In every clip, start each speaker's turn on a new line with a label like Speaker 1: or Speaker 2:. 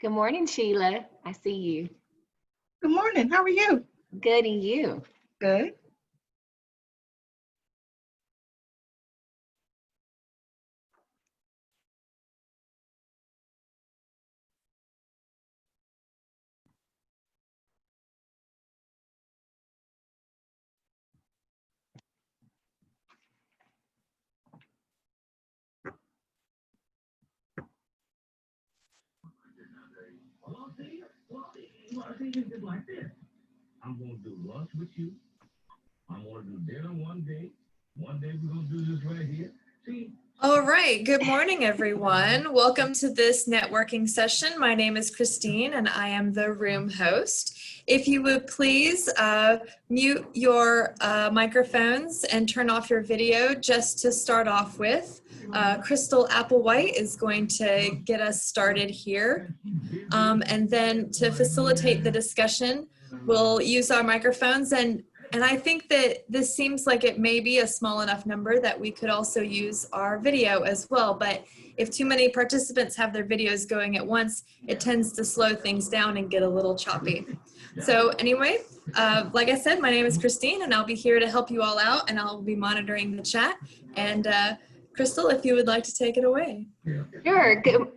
Speaker 1: Good morning, Sheila. I see you.
Speaker 2: Good morning. How are you?
Speaker 1: Good, and you?
Speaker 2: Good.
Speaker 3: I'm gonna do lunch with you. I'm gonna do dinner one day. One day we're gonna do this right here. See?
Speaker 4: All right. Good morning, everyone. Welcome to this networking session. My name is Christine, and I am the room host. If you would please mute your microphones and turn off your video just to start off with. Crystal Applewhite is going to get us started here. And then to facilitate the discussion, we'll use our microphones. And I think that this seems like it may be a small enough number that we could also use our video as well. But if too many participants have their videos going at once, it tends to slow things down and get a little choppy. So anyway, like I said, my name is Christine, and I'll be here to help you all out, and I'll be monitoring the chat. And Crystal, if you would like to take it away.
Speaker 1: Sure. Good.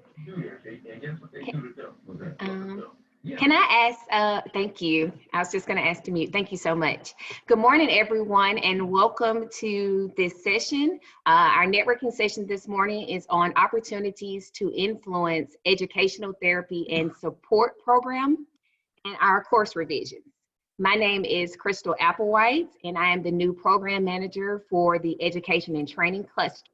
Speaker 1: Can I ask, thank you. I was just going to ask to mute. Thank you so much. Good morning, everyone, and welcome to this session. Our networking session this morning is on opportunities to influence educational therapy and support program and our course revisions. My name is Crystal Applewhite, and I am the new program manager for the Education and Training Cluster.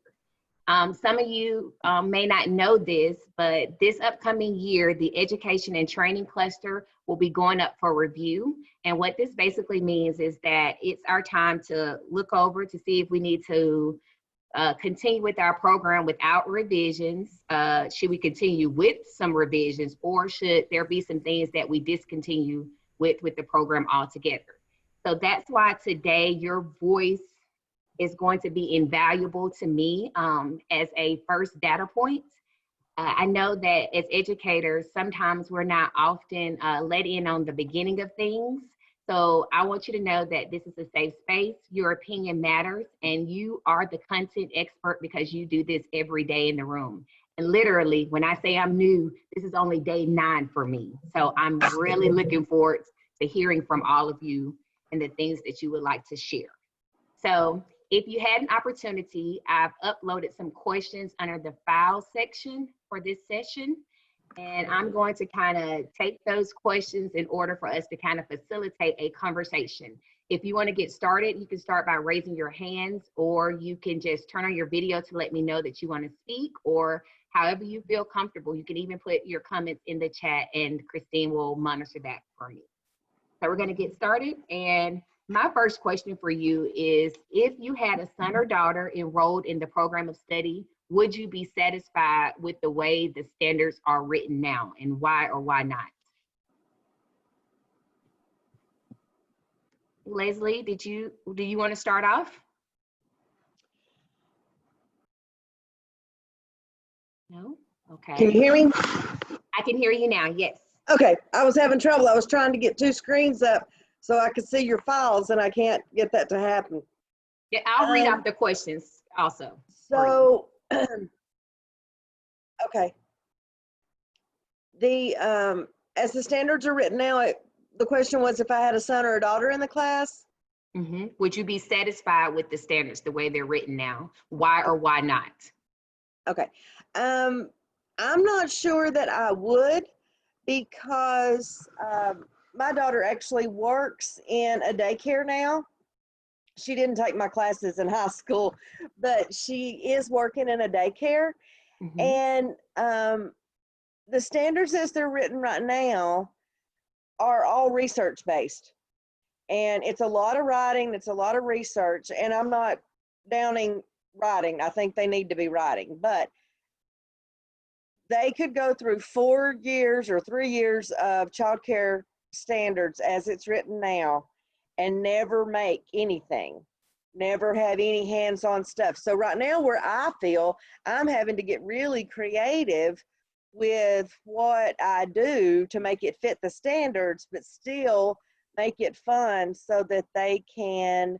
Speaker 1: Some of you may not know this, but this upcoming year, the Education and Training Cluster will be going up for review. And what this basically means is that it's our time to look over to see if we need to continue with our program without revisions. Should we continue with some revisions, or should there be some things that we discontinue with the program altogether? So that's why today your voice is going to be invaluable to me as a first data point. I know that as educators, sometimes we're not often let in on the beginning of things. So I want you to know that this is a safe space. Your opinion matters, and you are the content expert because you do this every day in the room. And literally, when I say I'm new, this is only day 9 for me. So I'm really looking forward to hearing from all of you and the things that you would like to share. So if you had an opportunity, I've uploaded some questions under the file section for this session, and I'm going to kind of take those questions in order for us to kind of facilitate a conversation. If you want to get started, you can start by raising your hands, or you can just turn on your video to let me know that you want to speak, or however you feel comfortable. You can even put your comments in the chat, and Christine will monitor that for me. So we're going to get started, and my first question for you is, if you had a son or daughter enrolled in the program of study, would you be satisfied with the way the standards are written now, and why or why not? Leslie, do you want to start off? No? Okay.
Speaker 5: Can you hear me?
Speaker 1: I can hear you now, yes.
Speaker 5: Okay, I was having trouble. I was trying to get 2 screens up so I could see your files, and I can't get that to happen.
Speaker 1: Yeah, I'll read off the questions also.
Speaker 5: So, okay. As the standards are written now, the question was if I had a son or a daughter in the class.
Speaker 1: Mm-hmm. Would you be satisfied with the standards the way they're written now? Why or why not?
Speaker 5: Okay. I'm not sure that I would, because my daughter actually works in a daycare now. She didn't take my classes in high school, but she is working in a daycare. Mm-hmm. And the standards as they're written right now are all research-based. And it's a lot of writing, it's a lot of research, and I'm not downing writing. I think they need to be writing, but they could go through 4 years or 3 years of child care standards as it's written now and never make anything, never have any hands-on stuff. So right now, where I feel I'm having to get really creative with what I do to make it fit the standards, but still make it fun so that they can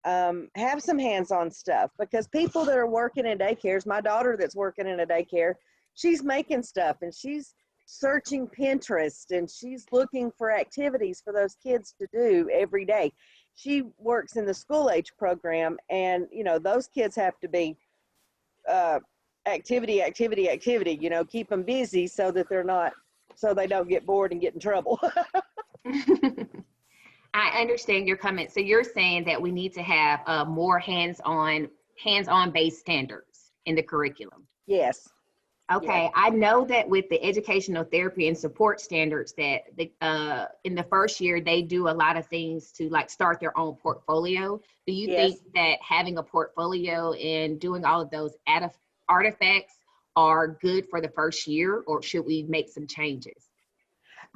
Speaker 5: have some hands-on stuff. Because people that are working in daycares, my daughter that's working in a daycare, she's making stuff and she's searching Pinterest and she's looking for activities for those kids to do every day. She works in the school age program, and you know, those kids have to be activity, you know, keep them busy so that so they don't get bored and get in trouble.
Speaker 1: I understand your comment. So you're saying that we need to have more hands-on based standards in the curriculum.
Speaker 5: Yes.
Speaker 1: Okay,
Speaker 5: Yes.
Speaker 1: I know that with the educational therapy and support standards that in the first year, they do a lot of things to like start their own portfolio. Do you
Speaker 5: Yes.
Speaker 1: think that having a portfolio and doing all of those artifacts are good for the first year, or should we make some changes?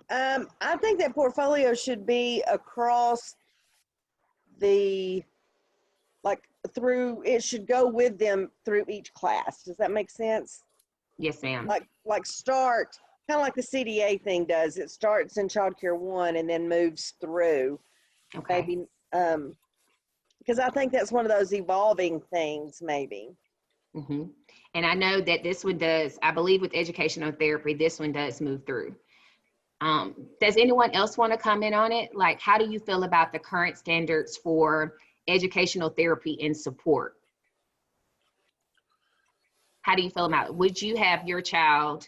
Speaker 5: I think that portfolio should be across it should go with them through each class. Does that make sense?
Speaker 1: Yes, ma'am.
Speaker 5: Like start, kind of like the CDA thing does. It starts in Child Care 1 and then moves through.
Speaker 1: Okay.
Speaker 5: Maybe, because I think that's one of those evolving things, maybe.
Speaker 1: Mm-hmm. And I know that this one does, I believe with educational therapy, this one does move through. Does anyone else want to comment on it? Like, how do you feel about the current standards for educational therapy and support? How do you feel about it? Would you have your child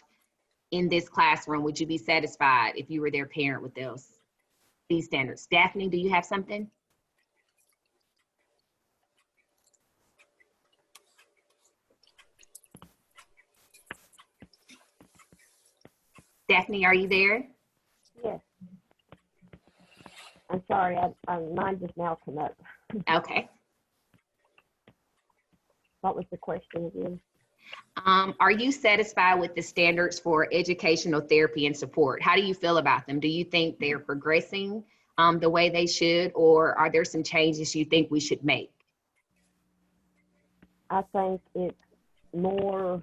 Speaker 1: in this classroom? Would you be satisfied if you were their parent with these standards? Daphne, do you have something? Daphne, are you there?
Speaker 6: Yes. I'm sorry, mine just now come up.
Speaker 1: Okay.
Speaker 6: What was the question again?
Speaker 1: Are you satisfied with the standards for educational therapy and support? How do you feel about them? Do you think they're progressing the way they should, or are there some changes you think we should make?
Speaker 6: I think it's more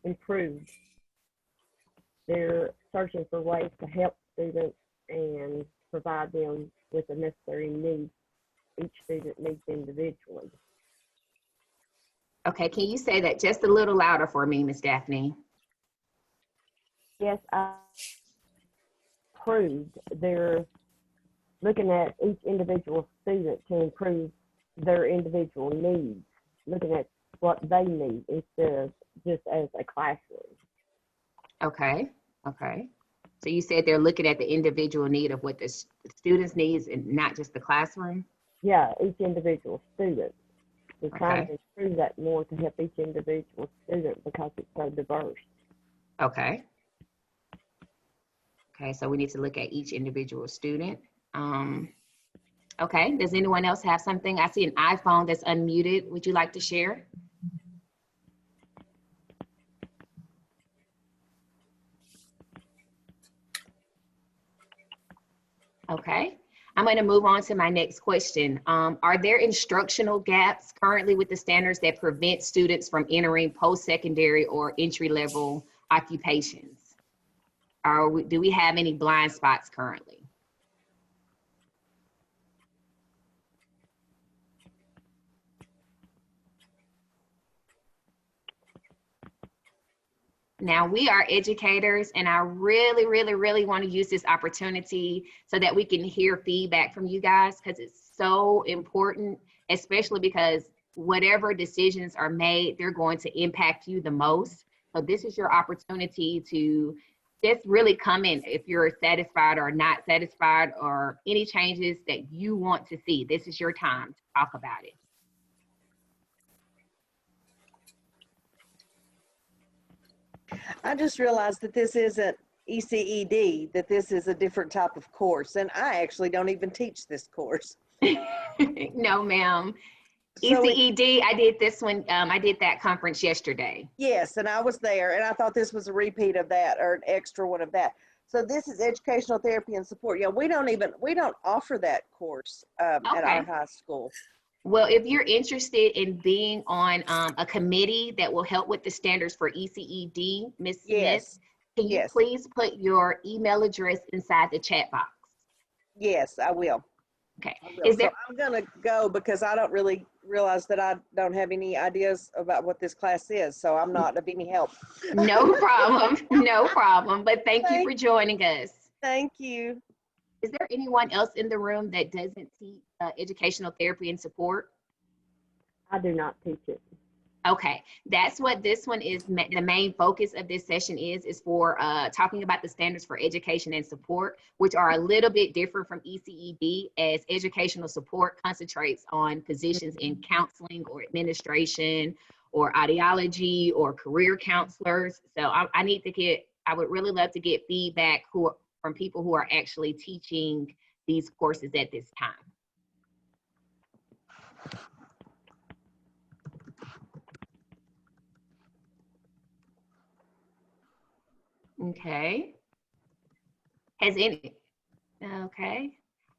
Speaker 6: improved. They're searching for ways to help students and provide them with the necessary needs each student needs individually.
Speaker 1: Okay, can you say that just a little louder for me, Ms. Daphne?
Speaker 6: Yes, I improved. They're looking at each individual student to improve their individual needs, looking at what they need instead of just as a classroom.
Speaker 1: Okay, okay. So you said they're looking at the individual need of what the students needs and not just the classroom?
Speaker 6: Yeah, each individual student. We're trying
Speaker 1: Okay.
Speaker 6: to improve that more to help each individual student because it's so diverse.
Speaker 1: Okay. Okay, so we need to look at each individual student. Okay, does anyone else have something? I see an iPhone that's unmuted. Would you like to share? Okay, I'm going to move on to my next question. Are there instructional gaps currently with the standards that prevent students from entering post-secondary or entry-level occupations? Do we have any blind spots currently? Now, we are educators, and I really, really, really want to use this opportunity so that we can hear feedback from you guys, because it's so important, especially because whatever decisions are made, they're going to impact you the most. So this is your opportunity to just really come in if you're satisfied or not satisfied or any changes that you want to see. This is your time to talk about it.
Speaker 5: I just realized that this isn't ECED, that this is a different type of course, and I actually don't even teach this course.
Speaker 1: No, ma'am.
Speaker 5: So
Speaker 1: ECED, I did this one, I did that conference yesterday.
Speaker 5: yes, and I was there, and I thought this was a repeat of that or an extra one of that. So this is educational therapy and support. Yeah, we don't offer that course at our
Speaker 1: Okay.
Speaker 5: high school.
Speaker 1: Well, if you're interested in being on a committee that will help with the standards for ECED, Ms. Smith,
Speaker 5: Yes,
Speaker 1: can you
Speaker 5: yes,
Speaker 1: please put your email address inside the chat box?
Speaker 5: yes, I will.
Speaker 1: Okay.
Speaker 5: I will.
Speaker 1: Is
Speaker 5: So
Speaker 1: there,
Speaker 5: I'm gonna go because I don't really realize that I don't have any ideas about what this class is, so I'm not of any help.
Speaker 1: no problem, no problem, but thank you for joining us.
Speaker 5: Thank you.
Speaker 1: Is there anyone else in the room that doesn't teach educational therapy and support?
Speaker 6: I do not teach it.
Speaker 1: Okay, that's what this one is. The main focus of this session is for talking about the standards for education and support, which are a little bit different from ECED, as educational support concentrates on positions in counseling or administration or ideology or career counselors. So I would really love to get feedback from people who are actually teaching these courses at this time. Okay. Okay.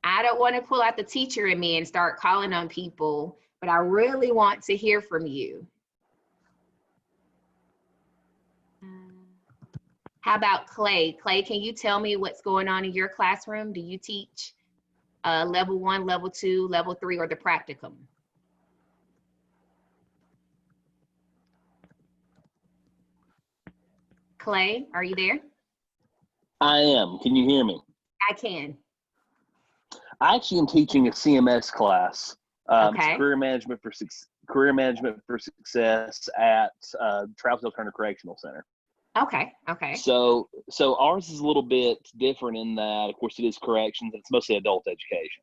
Speaker 1: I don't want to pull out the teacher in me and start calling on people, but I really want to hear from you. How about Clay? Clay, can you tell me what's going on in your classroom? Do you teach level 1, level 2, level 3, or the practicum? Clay, are you there?
Speaker 7: I am. Can you hear me?
Speaker 1: I can.
Speaker 7: I actually am teaching a CMS class.
Speaker 1: Okay.
Speaker 7: It's career management for success at Trousdale Turner Correctional Center.
Speaker 1: Okay. Okay.
Speaker 7: So ours is a little bit different in that, of course, it is corrections. It's mostly adult education.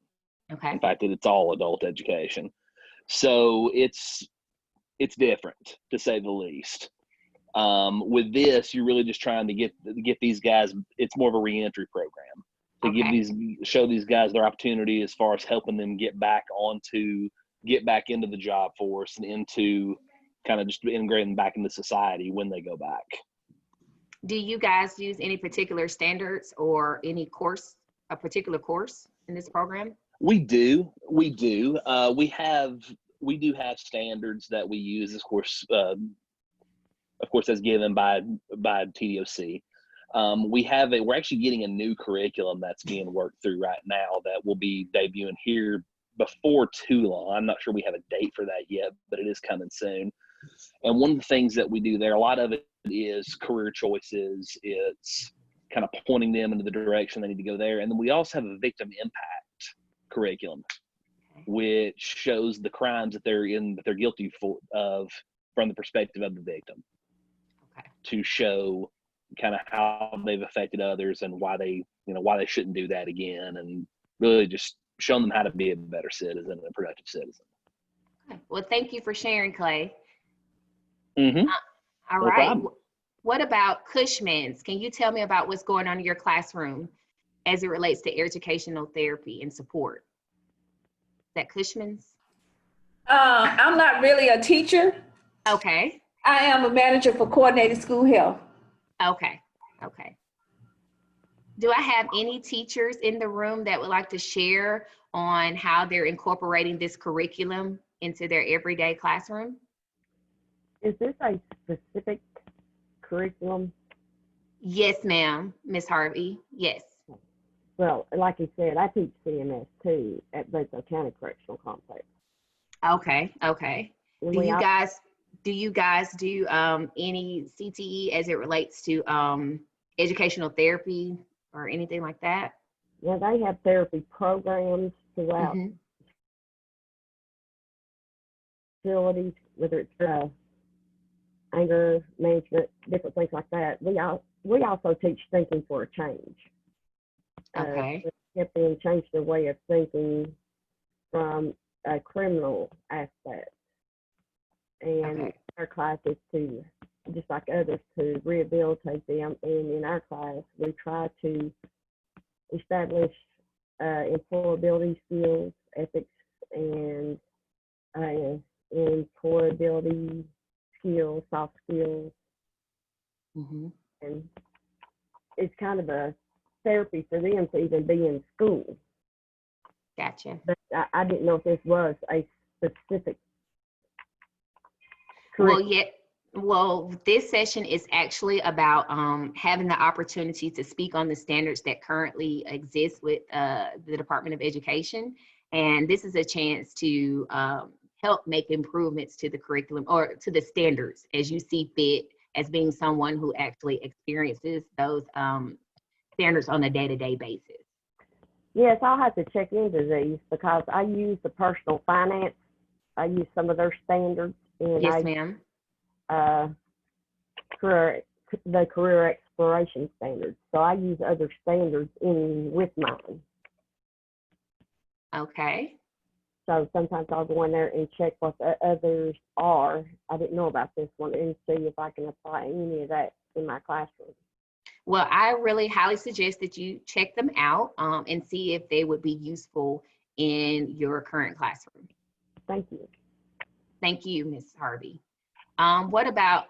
Speaker 1: Okay.
Speaker 7: In fact, it's all adult education. So it's different, to say the least. With this, you're really just trying to get these guys. It's more of a reentry program to show these guys their opportunity as far as helping them get back into the job force and into kind of just integrating them back into society when they go back.
Speaker 1: Do you guys use any particular standards or any course, a particular course in this program?
Speaker 7: We do. We do have standards that we use, of course, as given by TDOC. We're actually getting a new curriculum that's being worked through right now that will be debuting here before too long. I'm not sure we have a date for that yet, but it is coming soon. And one of the things that we do there, a lot of it is career choices. It's kind of pointing them into the direction they need to go there. And then we also have a victim impact curriculum, which shows the crimes that they're guilty of from the perspective of the victim, to show kind of how they've affected others and why they shouldn't do that again, and really just showing them how to be a better citizen and a productive citizen.
Speaker 1: Okay. Well, thank you for sharing, Clay.
Speaker 7: Mm-hmm.
Speaker 1: All
Speaker 7: No
Speaker 1: right.
Speaker 7: problem.
Speaker 1: What about CUSHMANSS? Can you tell me about what's going on in your classroom as it relates to educational therapy and support? Is that CUSHMANSS?
Speaker 2: I'm not really a teacher.
Speaker 1: Okay.
Speaker 2: I am a manager for coordinated school health.
Speaker 1: Okay. Okay. Do I have any teachers in the room that would like to share on how they're incorporating this curriculum into their everyday classroom?
Speaker 6: Is this a specific curriculum?
Speaker 1: Yes, ma'am, Ms. Harvey. Yes.
Speaker 6: Well, like you said, I teach CMS too at Bledsoe County Correctional Complex.
Speaker 1: Okay. Okay.
Speaker 6: And
Speaker 1: Do
Speaker 6: we
Speaker 1: you guys do any CTE as it relates to educational therapy or anything like that?
Speaker 6: Yeah, they have therapy programs throughout facilities, whether it's anger management, different things like that. We also teach thinking for a change.
Speaker 1: Okay.
Speaker 6: Help them change their way of thinking from a criminal aspect. And our class is to, just like others, to rehabilitate them. And in our class, we try to establish employability skills, ethics, and employability skills, soft skills. And it's kind of a therapy for them to even be in school.
Speaker 1: Gotcha.
Speaker 6: But I didn't know if this was a specific
Speaker 1: Well,
Speaker 6: curriculum?
Speaker 1: yeah. Well, this session is actually about having the opportunity to speak on the standards that currently exist with the Department of Education. And this is a chance to help make improvements to the curriculum or to the standards as you see fit, as being someone who actually experiences those standards on a day-to-day basis.
Speaker 6: Yes, I'll have to check into these because I use the personal finance. I use some of their standards, and
Speaker 1: Yes, ma'am.
Speaker 6: the career exploration standards. So I use other standards in with mine.
Speaker 1: Okay.
Speaker 6: So sometimes I'll go in there and check what the others are. I didn't know about this one, and see if I can apply any of that in my classroom.
Speaker 1: Well, I really highly suggest that you check them out and see if they would be useful in your current classroom.
Speaker 6: Thank you.
Speaker 1: Thank you, Ms. Harvey. What about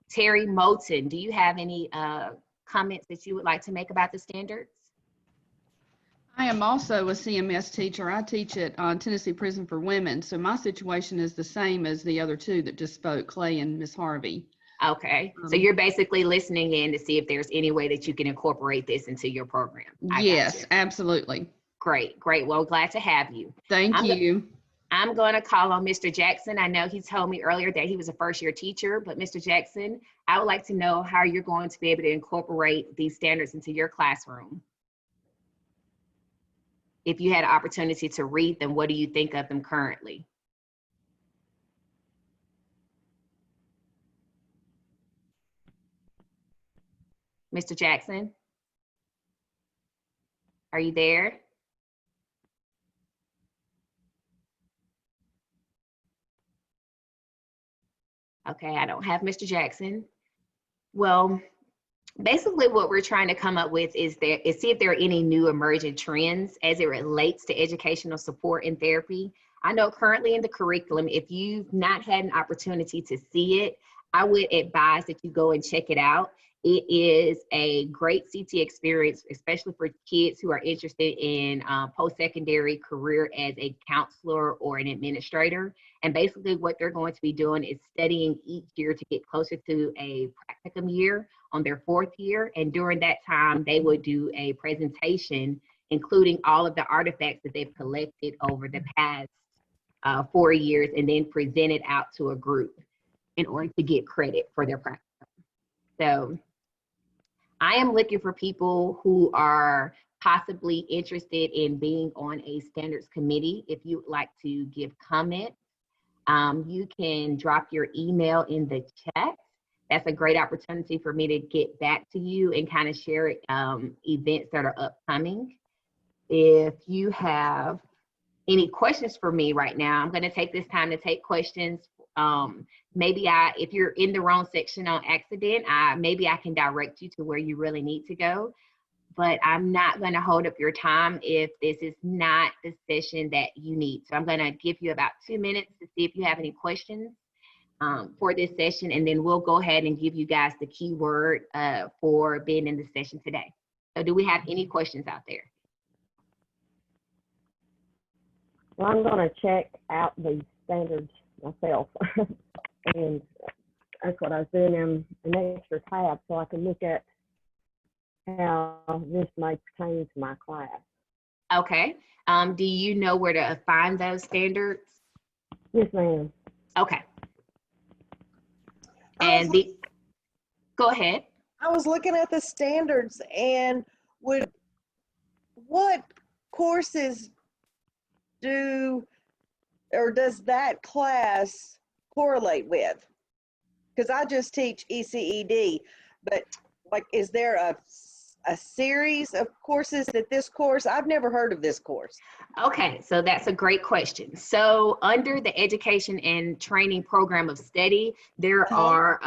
Speaker 1: Terry Moulton? Do you have any comments that you would like to make about the standards?
Speaker 8: I am also a CMS teacher. I teach at Tennessee Prison for Women, so my situation is the same as the other two that just spoke, Clay and Ms. Harvey.
Speaker 1: Okay, so you're basically listening in to see if there's any way that you can incorporate this into your program.
Speaker 8: Yes, absolutely.
Speaker 1: Great, great. Well, glad to have you.
Speaker 8: Thank you.
Speaker 1: I'm going to call on Mr. Jackson. I know he told me earlier that he was a first-year teacher, but Mr. Jackson, I would like to know how you're going to be able to incorporate these standards into your classroom. If you had an opportunity to read them, what do you think of them currently? Mr. Jackson, are you there? Okay, I don't have Mr. Jackson. Well, basically what we're trying to come up with is see if there are any new emerging trends as it relates to educational support and therapy. I know currently in the curriculum, if you've not had an opportunity to see it, I would advise that you go and check it out. It is a great CT experience, especially for kids who are interested in post-secondary career as a counselor or an administrator. And basically what they're going to be doing is studying each year to get closer to a practicum year on their fourth year. And during that time, they would do a presentation, including all of the artifacts that they've collected over the past 4 years, and then present it out to a group in order to get credit for their practicum. So I am looking for people who are possibly interested in being on a standards committee. If you would like to give comments, you can drop your email in the chat. That's a great opportunity for me to get back to you and kind of share events that are upcoming. If you have any questions for me right now, I'm going to take this time to take questions. Maybe if you're in the wrong section on accident, maybe I can direct you to where you really need to go. But I'm not going to hold up your time if this is not the session that you need. So I'm going to give you about 2 minutes to see if you have any questions for this session, and then we'll go ahead and give you guys the keyword for being in the session today. So do we have any questions out there?
Speaker 6: Well, I'm going to check out the standards myself. And that's what I was doing in an extra tab so I can look at how this may pertain to my class.
Speaker 1: Okay. Do you know where to find those standards?
Speaker 6: Yes, ma'am.
Speaker 1: Okay. And go ahead.
Speaker 5: I was looking at the standards, and what courses does that class correlate with? Because I just teach ECED, but like, is there a series of courses that this course, I've never heard of this course.
Speaker 1: Okay, so that's a great question. So under the Education and Training Program of Study, there are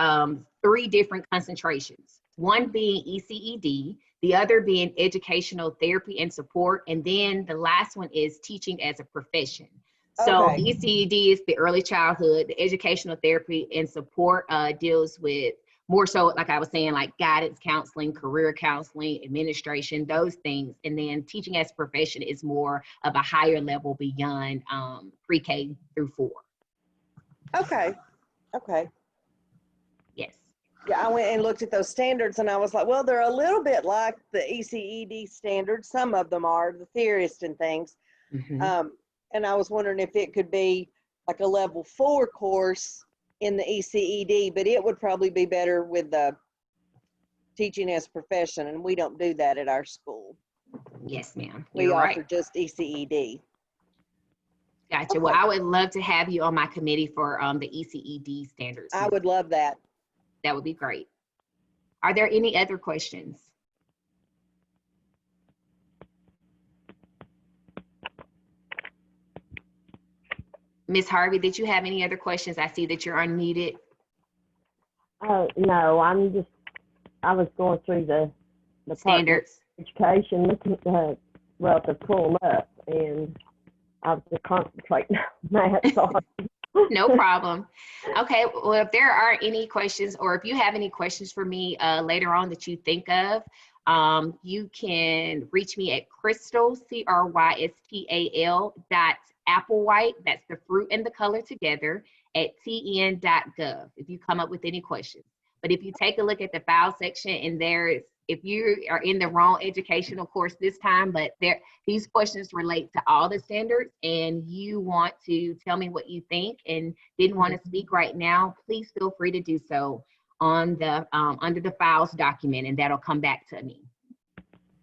Speaker 1: 3 different concentrations. One being ECED, the other being Educational Therapy and Support, and then the last one is Teaching as a Profession. So ECED is the early childhood, the Educational Therapy and Support deals with more so, like I was saying, like guidance counseling, career counseling, administration, those things. And then teaching as a profession is more of a higher level beyond pre-K through 4.
Speaker 5: Okay. Okay.
Speaker 1: Yes.
Speaker 5: Yeah, I went and looked at those standards and I was like, well, they're a little bit like the ECED standards. Some of them are, the theorists and things.
Speaker 1: Mhm.
Speaker 5: And I was wondering if it could be like a level 4 course in the ECED, but it would probably be better with the teaching as a profession. And we don't do that at our school.
Speaker 1: Yes, ma'am.
Speaker 5: We
Speaker 1: You're
Speaker 5: offer
Speaker 1: right.
Speaker 5: just ECED.
Speaker 1: Gotcha.
Speaker 5: Okay.
Speaker 1: Well, I would love to have you on my committee for the ECED standards.
Speaker 5: I would love that.
Speaker 1: That would be great. Are there any other questions? Ms. Harvey, did you have any other questions? I see that you're unmuted.
Speaker 6: No, I was going through the Department
Speaker 1: Standards.
Speaker 6: of Education, looking at, to pull them up, and I was just concentrating on that. So
Speaker 1: No problem. Okay, well, if there are any questions, or if you have any questions for me later on that you think of, you can reach me at Crystal, CRYSTAL .Applewhite, that's the fruit and the color together, at tn.gov if you come up with any questions. But if you take a look at the file section, and there's, if you are in the wrong educational course this time, but these questions relate to all the standards, and you want to tell me what you think and didn't want to speak right now, please feel free to do so on the under the files document, and that'll come back to me.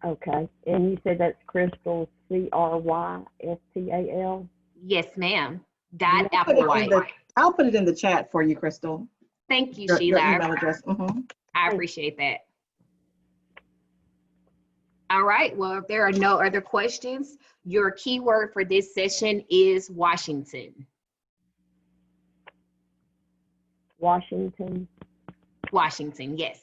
Speaker 6: okay, and you said that's Crystal, CRYSTAL?
Speaker 1: Yes, ma'am. Applewhite.
Speaker 9: I'll put it in the chat for you, Crystal.
Speaker 1: Thank you,
Speaker 9: Your
Speaker 1: Sheila.
Speaker 9: email address.
Speaker 1: I appreciate that. All right, well, if there are no other questions, your keyword for this session is Washington.
Speaker 6: Washington.
Speaker 1: Washington, yes.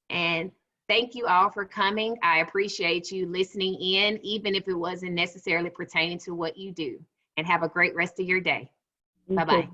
Speaker 1: And thank you all for coming. I appreciate you listening in, even if it wasn't necessarily pertaining to what you do. And have a great rest of your day.
Speaker 6: You
Speaker 1: Bye-bye.
Speaker 6: too.